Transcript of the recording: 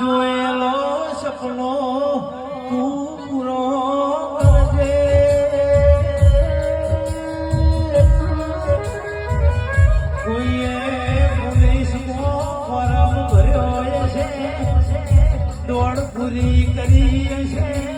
જોયેલો સપનો તું પૂરો કરજે. કોઈએ પોલીસમાં ફોર્મ ભર્યો છે, દોડ પૂરી કરી છે.